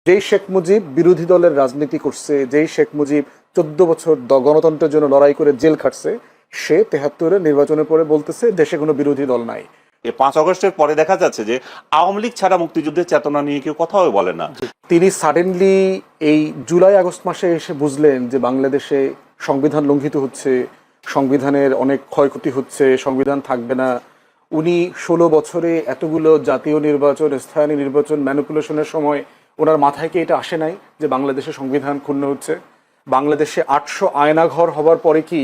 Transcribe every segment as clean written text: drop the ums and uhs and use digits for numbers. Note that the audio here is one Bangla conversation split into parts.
যেই শেখ মুজিব বিরোধী দলের রাজনীতি করছে, যেই শেখ মুজিব 14 বছর গণতন্ত্রের জন্য লড়াই করে জেল খাটছে, সে 73-এর নির্বাচনের পরে বলতেছে দেশে কোনো বিরোধী দল নাই। এই 5 আগস্টের পরে দেখা যাচ্ছে যে আওয়ামী লীগ ছাড়া মুক্তিযুদ্ধের চেতনা নিয়ে কেউ কথাও বলে না। তিনি সাডেনলি এই জুলাই আগস্ট মাসে এসে বুঝলেন যে বাংলাদেশে সংবিধান লঙ্ঘিত হচ্ছে, সংবিধানের অনেক ক্ষয়ক্ষতি হচ্ছে, সংবিধান থাকবে না। উনি 16 বছরে এতগুলো জাতীয় নির্বাচন, স্থানীয় নির্বাচন ম্যানিপুলেশনের সময় ওনার মাথায় কি এটা আসে নাই যে বাংলাদেশে সংবিধান ক্ষুণ্ণ হচ্ছে? বাংলাদেশে 800 আয়নাঘর হবার পরে কি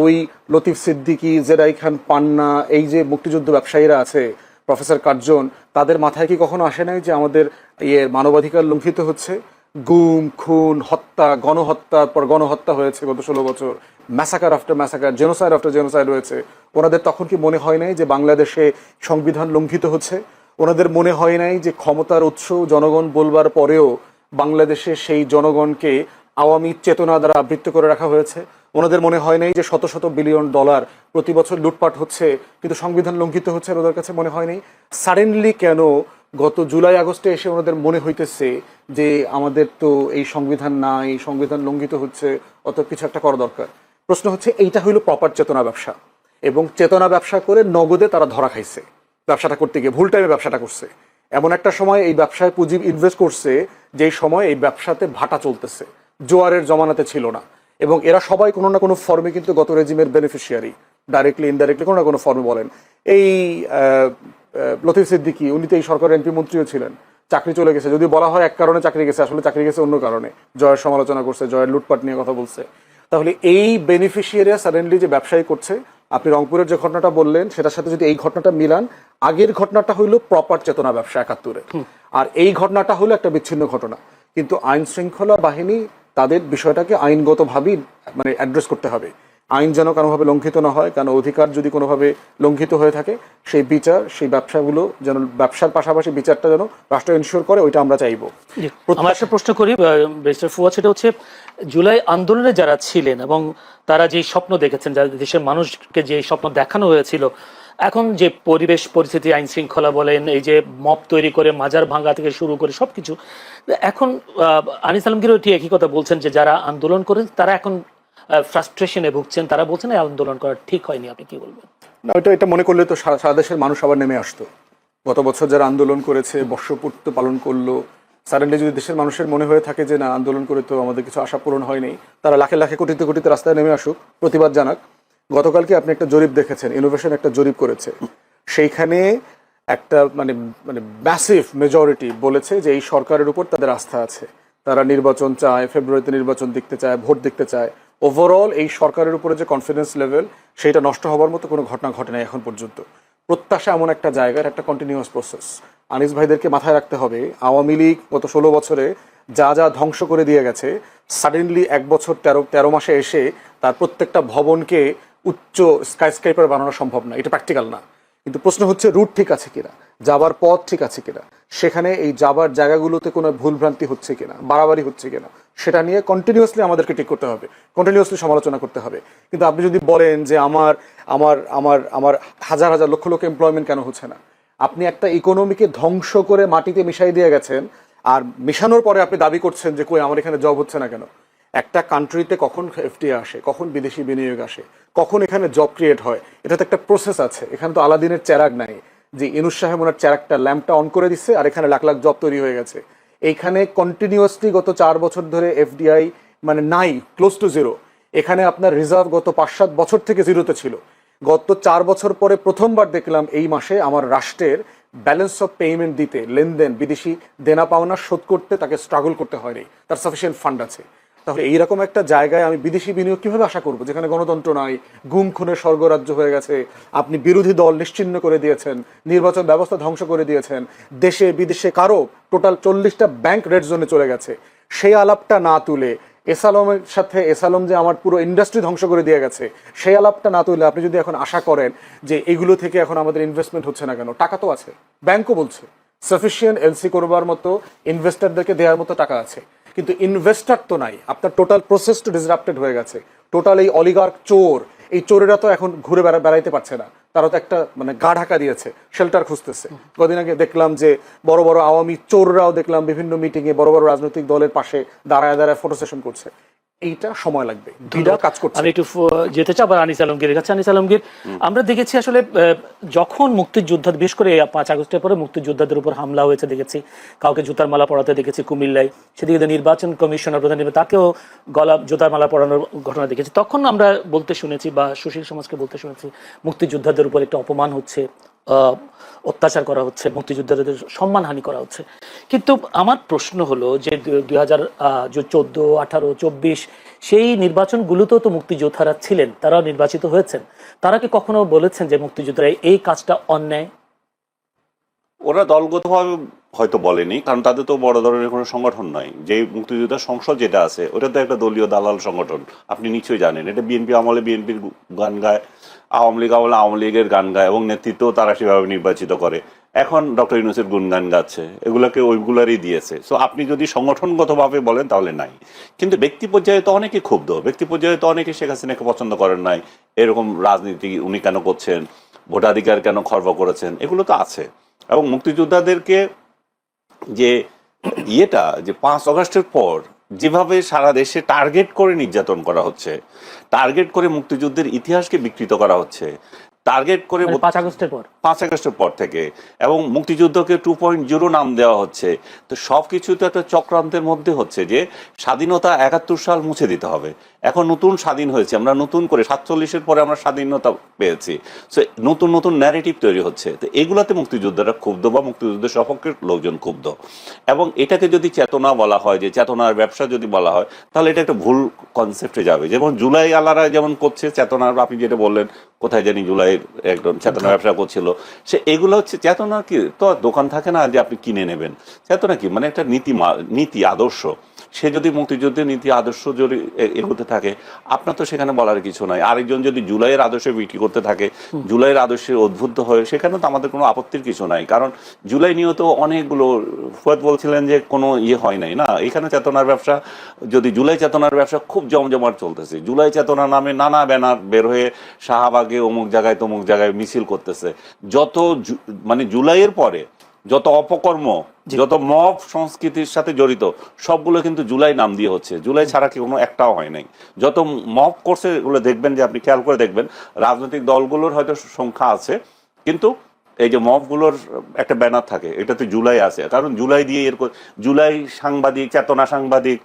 ওই লতিফ সিদ্দিকী, জেরাই খান পান্না, এই যে মুক্তিযুদ্ধ ব্যবসায়ীরা আছে, প্রফেসর কার্জন, তাদের মাথায় কি কখনো আসে নাই যে আমাদের মানবাধিকার লঙ্ঘিত হচ্ছে? গুম, খুন, হত্যা, গণহত্যার পর গণহত্যা হয়েছে গত 16 বছর, massacre after massacre, genocide after genocide হয়েছে। ওনাদের তখন কি মনে হয় নাই যে বাংলাদেশে সংবিধান লঙ্ঘিত হচ্ছে? ওনাদের মনে হয় নাই যে ক্ষমতার উৎস জনগণ বলবার পরেও বাংলাদেশে সেই জনগণকে আওয়ামী চেতনা দ্বারা আবৃত্ত করে রাখা হয়েছে? ওনাদের মনে হয় নাই যে শত শত বিলিয়ন ডলার প্রতি বছর লুটপাট হচ্ছে কিন্তু সংবিধান লঙ্ঘিত হচ্ছে? ওদের কাছে মনে হয় নাই? সাডেনলি কেন গত জুলাই আগস্টে এসে ওনাদের মনে হইতেছে যে আমাদের তো এই সংবিধান নাই, সংবিধান লঙ্ঘিত হচ্ছে, অত কিছু একটা করা দরকার? প্রশ্ন হচ্ছে এইটা হইল প্রপার চেতনা ব্যবসা, এবং চেতনা ব্যবসা করে নগদে তারা ধরা খাইছে। ব্যবসাটা করতে গিয়ে ভুল টাইমে ব্যবসাটা করছে। এমন একটা সময় এই ব্যবসায় পুঁজি ইনভেস্ট করছে যেই সময় এই ব্যবসাতে ভাটা চলতেছে, জোয়ারের জমানাতে ছিল না। এবং এরা সবাই কোনো না কোনো ফর্মে কিন্তু গত রেজিমের বেনিফিশিয়ারি, ডাইরেক্টলি ইনডাইরেক্টলি কোনো না কোনো ফর্মে। বলেন এই লতিফ সিদ্দিকী, উনি তো এই সরকারের এমপি মন্ত্রীও ছিলেন, চাকরি চলে গেছে। যদি বলা হয় এক কারণে চাকরি গেছে, আসলে চাকরি গেছে অন্য কারণে। জয়ের সমালোচনা করছে, জয়ের লুটপাট নিয়ে কথা বলছে। তাহলে এই বেনিফিশিয়ারিরা সাডেনলি যে ব্যবসায়ী করছে, আপনি রংপুরের যে ঘটনাটা বললেন সেটার সাথে যদি এই ঘটনাটা মিলান, আগের ঘটনাটা হইলো প্রপার চেতনা ব্যবসা 71-এ, আর এই ঘটনাটা হলো একটা বিচ্ছিন্ন ঘটনা। কিন্তু আইন শৃঙ্খলা বাহিনী তাদের বিষয়টাকে আইনগতভাবেই মানে অ্যাড্রেস করতে হবে। আইন যেন কোনোভাবে লঙ্ঘিত না হয়, কারণ অধিকার যদি কোনোভাবে লঙ্ঘিত হয়ে থাকে সেই বিচার, সেই ব্যবসাগুলো যেন, ব্যবসার পাশাপাশি বিচারটা যেন রাষ্ট্র এনশিওর করে, ওইটা আমরা চাইবো। আমরা একটা প্রশ্ন করি ব্যারিস্টার ফুয়াদ, সেটা হচ্ছে জুলাই আন্দোলনে যারা ছিলেন এবং তারা যে স্বপ্ন দেখেছেন, যারা দেশের মানুষকে যে স্বপ্ন দেখানো হয়েছিল, এখন যে পরিবেশ পরিস্থিতি, আইন শৃঙ্খলা বলেন, এই যে মব তৈরি করে মাজার ভাঙা থেকে শুরু করে সবকিছু, এখন আনিস আলমগীরও ঠিক একই কথা বলছেন যে যারা আন্দোলন করেন তারা এখন ফ্রাস্ট্রেশনে ভুগছেন, তারা বলছেন এই আন্দোলন করা ঠিক হয়নি। আপনি কি বলবেন? না, এটা মনে করলে তো সারা দেশের মানুষ আবার নেমে আসতো। গত বছর যারা আন্দোলন করেছে, বর্ষপূর্তি পালন করলো, সাডেনলি যদি দেশের মানুষের মনে হয়ে থাকে যে না, আন্দোলন করে তো আমাদের কিছু আশা পূরণ হয়নি, তারা লাখে লাখে কোটিতে কোটিতে রাস্তায় নেমে আসুক, প্রতিবাদ জানাক। গতকালকে আপনি একটা জরিপ দেখেছেন, ইনোভেশন একটা জরিপ করেছে, সেইখানে একটা মানে মানে ম্যাসিভ মেজরিটি বলেছে যে এই সরকারের উপর তাদের আস্থা আছে, তারা নির্বাচন চায়, ফেব্রুয়ারিতে নির্বাচন দেখতে চায়, ভোট দেখতে চায়। ওভারঅল এই সরকারের উপরে যে কনফিডেন্স লেভেল, সেইটা নষ্ট হবার মতো কোনো ঘটনা ঘটে নাই এখন পর্যন্ত। প্রত্যাশা এমন একটা জায়গার একটা কন্টিনিউয়াস প্রসেস। আনিস ভাইদেরকে মাথায় রাখতে হবে, আওয়ামী লীগ গত 16 বছরে যা যা ধ্বংস করে দিয়ে গেছে, সাডেনলি 1 বছর 13 মাসে এসে তার প্রত্যেকটা ভবনকে উচ্চ স্কাইস্ক্রাইপার বানানো সম্ভব না, এটা প্র্যাকটিক্যাল না। কিন্তু প্রশ্ন হচ্ছে রুট ঠিক আছে কিনা, যাবার পথ ঠিক আছে কিনা, সেখানে এই যাবার জায়গাগুলোতে কোনো ভুলভ্রান্তি হচ্ছে কিনা, বাড়াবাড়ি হচ্ছে কিনা, সেটা নিয়ে কন্টিনিউয়াসলি আমাদেরকে ঠিক করতে হবে, কন্টিনিউয়াসলি সমালোচনা করতে হবে। কিন্তু আপনি যদি বলেন যে আমার আমার আমার আমার হাজার হাজার লক্ষ লক্ষ এমপ্লয়মেন্ট কেন হচ্ছে না, আপনি একটা ইকোনমিকে ধ্বংস করে মাটিতে মিশাই দিয়ে গেছেন, আর মিশানোর পরে আপনি দাবি করছেন যে কই আমার এখানে জব হচ্ছে না কেন? একটা কান্ট্রিতে কখন এফডিআই আসে, কখন বিদেশি বিনিয়োগ আসে, কখন এখানে জব ক্রিয়েট হয়, এটা তো একটা প্রসেস আছে। এখানে তো আলাদিনের চেরাগ নাই যে ইনুস সাহেব ওনার চেরাগটা, ল্যাম্পটা অন করে দিচ্ছে আর এখানে লাখ লাখ জব তৈরি হয়ে গেছে। এইখানে কন্টিনিউয়াসলি গত 4 বছর ধরে এফডিআই মানে নাই, ক্লোজ টু জিরো। এখানে আপনার রিজার্ভ গত 5-7 বছর থেকে জিরোতে ছিল। গত 4 বছর পরে প্রথমবার দেখলাম এই মাসে আমার রাষ্ট্রের ব্যালেন্স অফ পেমেন্ট দিতে, লেনদেন, বিদেশি দেনা পাওনা শোধ করতে তাকে স্ট্রাগল করতে হয়নি, তার সাফিসিয়েন্ট ফান্ড আছে। তাহলে এইরকম একটা জায়গায় আমি বিদেশি বিনিয়োগ কীভাবে আশা করবো, যেখানে গণতন্ত্র নাই, গুম খুনের স্বর্গরাজ্য হয়ে গেছে, আপনি বিরোধী দল নিশ্চিহ্ন করে দিয়েছেন, নির্বাচন ব্যবস্থা ধ্বংস করে দিয়েছেন, দেশে বিদেশে কারো টোটাল 40টা ব্যাংক রেড জোনে চলে গেছে। সেই আলাপটা না তুলে, এসালমের সাথে, এসালম যে আমার পুরো ইন্ডাস্ট্রি ধ্বংস করে দিয়ে গেছে, সেই আলাপটা না তুলে আপনি যদি এখন আশা করেন যে এগুলো থেকে এখন আমাদের ইনভেস্টমেন্ট হচ্ছে না কেন, টাকা তো আছে, ব্যাংকও বলছে সাফিসিয়েন্ট এলসি করবার মতো, ইনভেস্টারদেরকে দেওয়ার মতো টাকা আছে, কিন্তু ইনভেস্টার তো নাই। আপনার টোটাল প্রসেস তো ডিসরাপ্টেড হয়ে গেছে। টোটাল এই অলিগার্ক চোর, এই চোরেরা তো এখন ঘুরে বেড়াইতে পারছে না, তারা তো একটা মানে গা ঢাকা দিয়েছে, শেল্টার খুঁজতেছে। কদিন আগে দেখলাম যে বড় বড় আওয়ামী চোররাও দেখলাম বিভিন্ন মিটিংয়ে বড় বড় রাজনৈতিক দলের পাশে দাঁড়ায় দাঁড়ায় ফটো সেশন করছে। এইটা সময় লাগবে, দুইটা কাজ করছে। আমি একটু যেতে চাই আবার আনিস আলমগীরের কাছে। আনিস আলমগীর, আমরা দেখেছি আসলে যখন মুক্তিযোদ্ধা, বিশেষ করে 5 আগস্টের পরে মুক্তিযোদ্ধাদের উপর হামলা হয়েছে দেখেছি, কাউকে জুতার মালা পরাতে দেখেছি কুমিল্লায়, সেদিকে নির্বাচন কমিশনার প্রধান তাকেও গলা জুতার মালা পরানোর ঘটনা দেখেছি। তখন আমরা বলতে শুনেছি বা সুশীল সমাজকে বলতে শুনেছি মুক্তিযোদ্ধাদের উপর একটা অপমান হচ্ছে, অত্যাচার করা হচ্ছে, মুক্তিযোদ্ধাদের সম্মানহানি করা হচ্ছে। কিন্তু আমার প্রশ্ন হলো যে 2014, 18, 24 সেই নির্বাচনগুলোতেও তো মুক্তিযোদ্ধারা ছিলেন, তারাও নির্বাচিত হয়েছেন। তারা কি কখনো বলেছেন যে মুক্তিযোদ্ধারা এই কাজটা অন্যায়? ওরা দলগতভাবে হয়তো বলেনি, কারণ তাদের তো বড় ধরনের কোনো সংগঠন নয়। যে মুক্তিযোদ্ধা সংসদ যেটা আছে ওটা তো একটা দলীয় দালাল সংগঠন, আপনি নিশ্চয়ই জানেন। এটা বিএনপি আমলে বিএনপির গান গায়, আওয়ামী লীগ আমলে আওয়ামী লীগের গান গায়, এবং নেতৃত্ব তারা সেভাবে নির্বাচিত করে। এখন ডক্টর ইউনূসের গুণগান গাচ্ছে, এগুলোকে ওইগুলারই দিয়েছে। সো আপনি যদি সংগঠনগতভাবে বলেন তাহলে নাই, কিন্তু ব্যক্তি পর্যায়ে তো অনেকে ক্ষুব্ধ, ব্যক্তি পর্যায়ে তো অনেকে শেখ হাসিনাকে পছন্দ করেন নাই, এরকম রাজনীতি উনি কেন করছেন, ভোটাধিকার কেন খর্ব করেছেন, এগুলো তো আছে। এবং মুক্তিযোদ্ধাদেরকে যে যে 5 আগস্টের পর যেভাবে সারা দেশে টার্গেট করে নির্যাতন করা হচ্ছে, টার্গেট করে মুক্তিযুদ্ধের ইতিহাসকে বিকৃত করা হচ্ছে, টার্গেট করে 5 আগস্টের পর 5 আগস্টের পর থেকে, এবং মুক্তিযুদ্ধকে 2.0 নাম দেওয়া হচ্ছে। তো সবকিছু তো একটা চক্রান্তের মধ্যে হচ্ছে যে স্বাধীনতা 71 সাল মুছে দিতে হবে। এখন নতুন স্বাধীন হয়েছে, আমরা নতুন করে 47-এর পরে আমরা স্বাধীনতা পেয়েছি। সো নতুন নতুন ন্যারেটিভ তৈরি হচ্ছে। তো এগুলাতে মুক্তিযোদ্ধারা ক্ষুব্ধ বা মুক্তিযুদ্ধের সপক্ষের লোকজন ক্ষুব্ধ। এবং এটাকে যদি চেতনা বলা হয়, যে চেতনার ব্যবসা যদি বলা হয়, তাহলে এটা একটা ভুল কনসেপ্টে যাবে। যেমন জুলাই আলারা যেমন করছে চেতনার, আপনি যেটা বললেন কোথায় জানি জুলাইয়ের একজন চেতনা ব্যবসা করছিল, সে এগুলো হচ্ছে চেতনা। কি তো দোকান থাকে না যে আপনি কিনে নেবেন? চেতনা কি মানে একটা নীতি আদর্শ। সে যদি মুক্তিযুদ্ধের নীতি আদর্শ যদি এগোতে থাকে, আপনার তো সেখানে বলার কিছু নাই। আরেকজন যদি জুলাইয়ের আদর্শে বিক্রি করতে থাকে, জুলাইয়ের আদর্শে উদ্বুদ্ধ হয়ে, সেখানে তো আমাদের কোনো আপত্তির কিছু নাই। কারণ জুলাই নিয়েও তো অনেকগুলো, ফুয়াদ বলছিলেন যে কোনো হয় নাই না, এখানে চেতনার ব্যবসা, যদি জুলাই চেতনার ব্যবসা খুব জমজমাট চলতেছে। জুলাই চেতনা নামে নানা ব্যানার বের হয়ে শাহবাগে অমুক জায়গায় তমুক জায়গায় মিছিল করতেছে। যত মানে জুলাইয়ের পরে যত অপকর্ম, যত মব সংস্কৃতির সাথে জড়িত, সবগুলো কিন্তু জুলাই নাম দিয়ে হচ্ছে। জুলাই ছাড়া কি কোনো একটাও হয় নাই। যত মব করছে এগুলো দেখবেন, যে আপনি খেয়াল করে দেখবেন, রাজনৈতিক দলগুলোর হয়তো সংখ্যা আছে, কিন্তু এই যে মবগুলোর একটা ব্যানার থাকে, এটাতে জুলাই আছে। কারণ জুলাই দিয়ে জুলাই সাংবাদিক, চেতনা সাংবাদিক,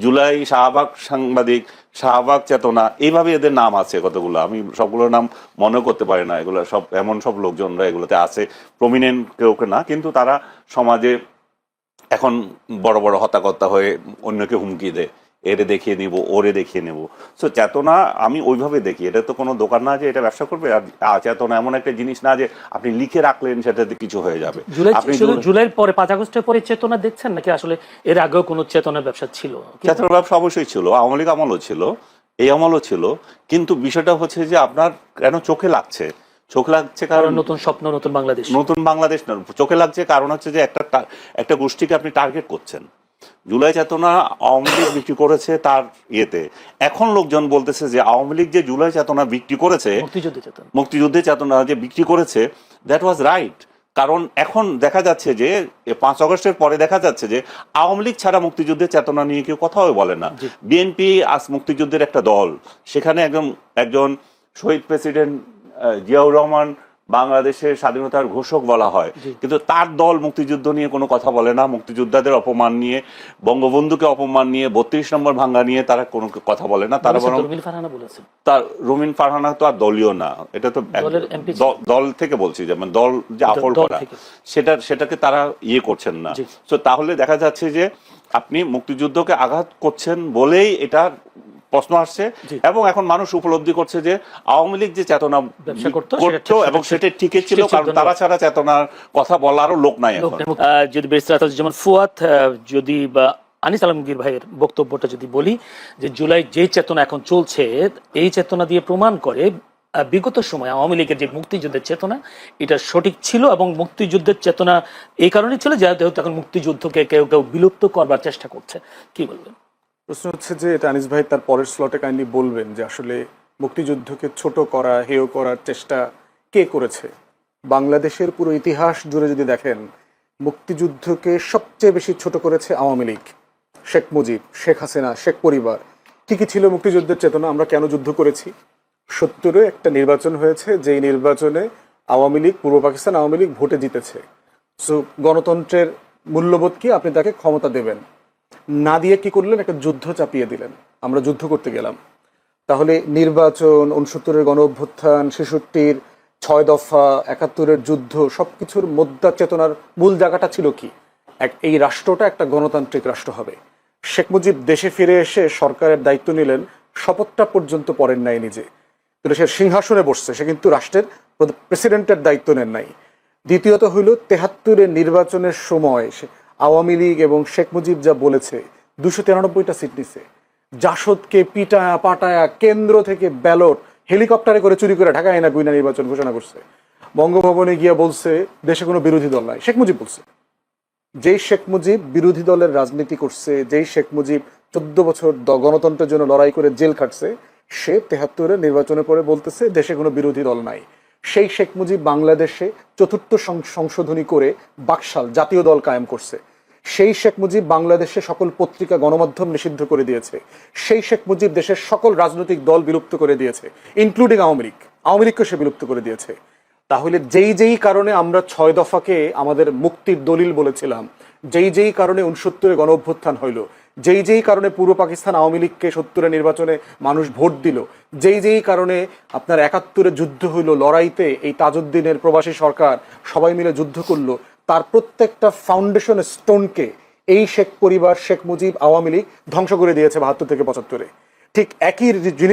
জুলাই শাহবাগ সাংবাদিক, শাহবাগ চেতনা, এইভাবে এদের নাম আছে কতগুলো, আমি সবগুলোর নাম মনে করতে পারি না। এগুলো সব এমন সব লোকজনরা এগুলোতে আছে, প্রমিনেন্ট কেউ না, কিন্তু তারা সমাজে এখন বড় বড় হত্যাকর্তা হয়ে অন্যকে হুমকি দেয়, এরে দেখিয়ে নিব, ওরে দেখিয়ে নেব। সো চেতনা আমি ওইভাবে দেখি, এটা তো কোনো দোকান না যে এটা ব্যবসা করবে। আর চেতনা এমন একটা জিনিস না যে আপনি লিখে রাখলেন সেটাতে কিছু হয়ে যাবে। জুলাইয়ের পরে 5 আগস্টের পরে চেতনা দেখছেন নাকি আসলে এর আগেও কোনো চেতনার ব্যবসা ছিল? চেতনার ব্যবসা অবশ্যই ছিল, আওয়ামী লীগ আমলও ছিল, এই আমলও ছিল। কিন্তু বিষয়টা হচ্ছে যে আপনার কেন চোখে লাগছে, কারণ নতুন স্বপ্ন, নতুন বাংলাদেশ না, চোখে লাগছে কারণ হচ্ছে যে একটা গোষ্ঠীকে আপনি টার্গেট করছেন। জুলাই চেতনা আওয়ামী লীগ বিক্রি করেছে তার ইয়েতে। এখন লোকজন বলতেছে যে আওয়ামী লীগ যে জুলাই চেতনা বিক্রি করেছে, মুক্তিযুদ্ধের চেতনা যে বিক্রি করেছে, দ্যাট ওয়াজ রাইট। কারণ এখন দেখা যাচ্ছে যে 5 আগস্টের পরে দেখা যাচ্ছে যে আওয়ামী লীগ ছাড়া মুক্তিযুদ্ধের চেতনা নিয়ে কেউ কথাও বলে না। বিএনপি আজ মুক্তিযুদ্ধের একটা দল, সেখানে একজন শহীদ প্রেসিডেন্ট জিয়াউর রহমান বাংলাদেশের স্বাধীনতার ঘোষক বলা হয়, কিন্তু তার দল মুক্তিযুদ্ধ নিয়ে কোনো কথা বলে না। মুক্তিযোদ্ধাদের অপমান নিয়ে, বঙ্গবন্ধুকে অপমান নিয়ে, 32 নম্বর ভাঙ্গা নিয়ে তারা কোনো কথা বলে না। তারা বরং রুমিন ফারহানা তো আর দলীয় না, এটা তো দল থেকে বলছি, যেমন দল যে আফল করা, সেটাকে তারা করছেন না। তো তাহলে দেখা যাচ্ছে যে আপনি মুক্তিযুদ্ধকে আঘাত করছেন বলেই এটা প্রশ্ন আসছে। এবং এখন মানুষ উপলব্ধি করছে যে আওয়ামী লীগ যে চেতনা করতো এবং সেটা ঠিকই ছিল, কারণ তারা ছাড়া চেতনার কথা বলারও লোক নাই এখন। যদি যেমন ফুয়াদ, যদি আনিস আলমগীর ভাইয়ের বক্তব্যটা যদি বলি, যে জুলাই যে চেতনা এখন চলছে, এই চেতনা দিয়ে প্রমাণ করে বিগত সময় আওয়ামী লীগের যে মুক্তিযুদ্ধের চেতনা, এটা সঠিক ছিল। এবং মুক্তিযুদ্ধের চেতনা এই কারণে ছিল যেহেতু এখন মুক্তিযুদ্ধকে কেউ কেউ বিলুপ্ত করবার চেষ্টা করছে। কি বলবেন? প্রশ্ন হচ্ছে যে এটা আনিস ভাই তার পরের স্লটে কাইন্ডলি বলবেন যে আসলে মুক্তিযুদ্ধকে ছোট করা, হেয় করার চেষ্টা কে করেছে? বাংলাদেশের পুরো ইতিহাস জুড়ে যদি দেখেন, মুক্তিযুদ্ধকে সবচেয়ে বেশি ছোট করেছে আওয়ামী লীগ, শেখ মুজিব, শেখ হাসিনা, শেখ পরিবার। কি কি ছিল মুক্তিযুদ্ধের চেতনা? আমরা কেন যুদ্ধ করেছি? 70-এ একটা নির্বাচন হয়েছে, যেই নির্বাচনে আওয়ামী লীগ, পূর্ব পাকিস্তান আওয়ামী লীগ ভোটে জিতেছে। সো গণতন্ত্রের মূল্যবোধ কি? আপনি তাকে ক্ষমতা দেবেন, না দিয়ে কি করলেন? একটা যুদ্ধ চাপিয়ে দিলেন, আমরা যুদ্ধ করতে গেলাম। তাহলে নির্বাচন, 69-এর গণ অভ্যুত্থান, 66-র 6 দফা, 71-এর যুদ্ধ, সবকিছুর মধ্যা চেতনার মূল জায়গাটা ছিল কি? এই রাষ্ট্রটা একটা গণতান্ত্রিক রাষ্ট্র হবে। শেখ মুজিব দেশে ফিরে এসে সরকারের দায়িত্ব নিলেন, শপথটা পর্যন্ত পড়েন নাই নিজে, কিন্তু সে সিংহাসনে বসছে, সে কিন্তু রাষ্ট্রের প্রেসিডেন্টের দায়িত্ব নেন নাই। দ্বিতীয়ত হইল 73-এর নির্বাচনের সময় আওয়ামী লীগ এবং শেখ মুজিব যা বলেছে, 293টা সিট নিছে। জাসদকে পিটায়া পাটায়া কেন্দ্র থেকে ব্যালট হেলিকপ্টারে করে চুরি করে ঢাকায় না গুইনা নির্বাচন ঘোষণা করছে। বঙ্গভবনে গিয়া বলছে দেশে কোনো বিরোধী দল নাই, শেখ মুজিব বলছে। যেই শেখ মুজিব বিরোধী দলের রাজনীতি করছে, যেই শেখ মুজিব 14 বছর গণতন্ত্রের জন্য লড়াই করে জেল খাটছে, সে 73-এর নির্বাচনের পরে বলতেছে দেশে কোনো বিরোধী দল নাই। সেই শেখ মুজিব বাংলাদেশে 4th সংশোধনী করে বাকশাল জাতীয় দল কায়েম করছে। সেই শেখ মুজিব বাংলাদেশে সকল পত্রিকা গণমাধ্যম নিষিদ্ধ করে দিয়েছে। সেই শেখ মুজিব দেশের সকল রাজনৈতিক দল বিলুপ্ত করে দিয়েছে, ইনক্লুডিং আওয়ামী লীগ। আওয়ামী লীগকে সে বিলুপ্ত করে দিয়েছে। তাহলে যেই কারণে আমরা 6 দফাকে আমাদের মুক্তির দলিল বলেছিলাম, যেই কারণে 69-এ গণ অভ্যুত্থান হইল, যেই কারণে পূর্ব পাকিস্তান আওয়ামী লীগকে 70-এর নির্বাচনে মানুষ ভোট দিল, যেই কারণে আপনার 71-এ যুদ্ধ হইল, লড়াইতে এই তাজউদ্দিনের প্রবাসী সরকার সবাই মিলে যুদ্ধ করলো, তার প্রত্যেকটা ফাউন্ডেশন স্টোনকে এই শেখ পরিবার, শেখ মুজিব, আওয়ামী লীগ ধ্বংস করে দিয়েছে 72 থেকে 75-এ। ঠিক একই